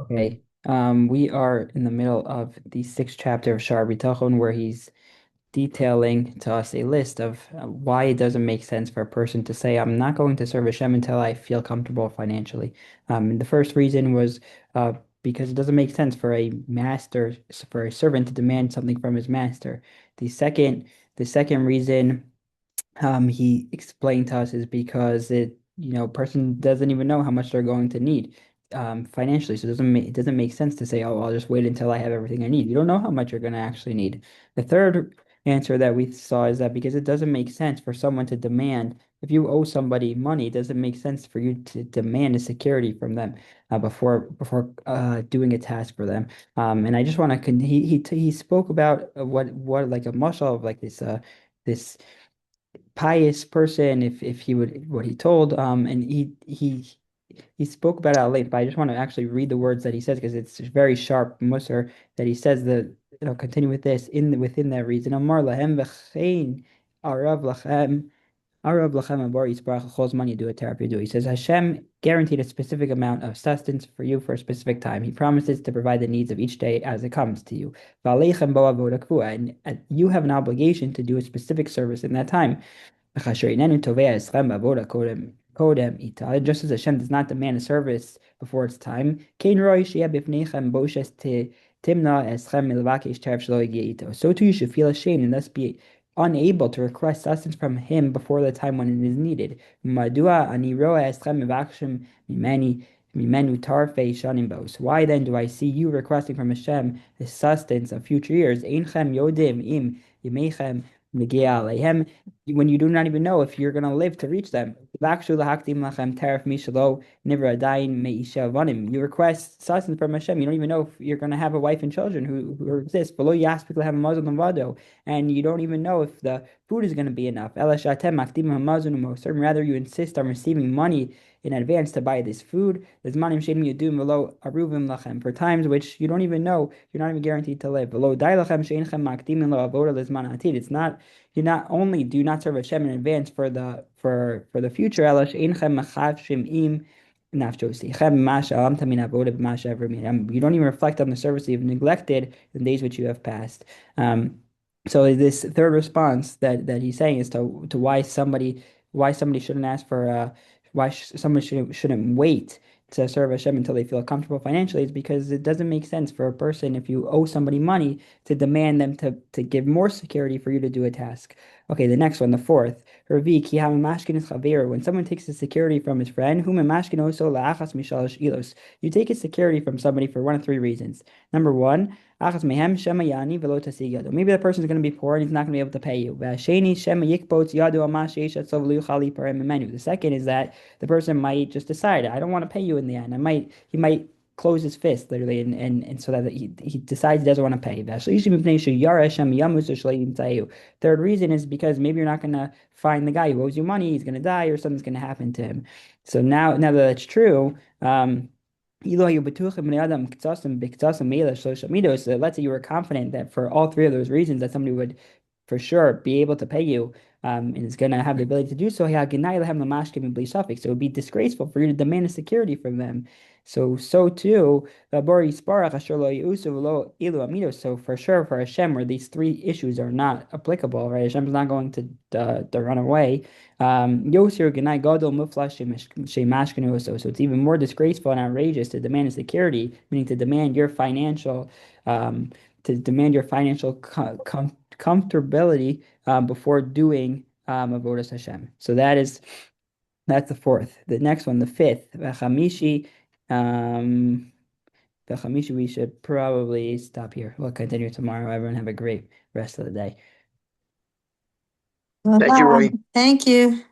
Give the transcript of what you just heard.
Okay. We are in the middle of the sixth chapter of Shaar HaBitachon, where he's detailing to us a list of why it doesn't make sense for a person to say, I'm not going to serve Hashem until I feel comfortable financially. And the first reason was because it doesn't make sense for a master, for a servant to demand something from his master. The second, the second reason he explained to us is because person doesn't even know how much they're going to need financially. So it doesn't make sense to say, oh, I'll just wait until I have everything I need. You don't know how much you're going to actually need. The third answer that we saw is that because it doesn't make sense for someone to demand, if you owe somebody money, it doesn't make sense for you to demand a security from them before doing a task for them. And I just want to he spoke about what like a muscle of like this pious person if he would what he told and he spoke about it at length, but I just want to actually read the words that he says because it's very sharp Mussar that he says that continue with this within that reason Amar lahem v'chein arav lachem Arav lachem abor yisbarach chol zman yidu et terapidu. He says Hashem guaranteed a specific amount of sustenance for you for a specific time. He promises to provide the needs of each day as it comes to you. V'aleichem bo avoda kvua, and you have an obligation to do a specific service in that time. Just as Hashem does not demand a service before its time, so too you should feel ashamed and thus be unable to request sustenance from Him before the time when it is needed. So why then do I see you requesting from Hashem the sustenance of future years? When you do not even know if you're going to live to reach them. You request sustenance from Hashem. You don't even know if you're going to have a wife and children who exist. And you don't even know if the food is going to be enough. Rather, you insist on receiving money in advance to buy this food. For times which you don't even know, you're not even guaranteed to live. It's not you not only do you not serve Hashem in advance for the future, you don't even reflect on the service you've neglected in the days which you have passed. So this third response that he's saying is to why somebody shouldn't ask for somebody shouldn't wait to serve Hashem until they feel comfortable financially is because it doesn't make sense for a person if you owe somebody money to demand them to give more security for you to do a task. Okay, the next one, the fourth. When someone takes the security from his friend, you take a security from somebody for one of three reasons. Number one, maybe the person is going to be poor and he's not going to be able to pay you. The second is that the person might just decide, I don't want to pay you in the end. He might close his fist literally and so that he decides he doesn't want to pay. Third reason is because maybe you're not going to find the guy who owes you money, he's going to die or something's going to happen to him. So now that that's true, so let's say you were confident that for all three of those reasons that somebody would for sure be able to pay you and is going to have the ability to do so. So it would be disgraceful for you to demand a security from them. So too, so for sure, for Hashem, where these three issues are not applicable, right? Hashem is not going to run away. So it's even more disgraceful and outrageous to demand a security, meaning to demand your financial comfortability before doing avodas Hashem. So that's the fourth. The next one, the fifth, um, we should probably stop here. We'll continue tomorrow. Everyone have a great rest of the day. Thank you, Roy. Thank you.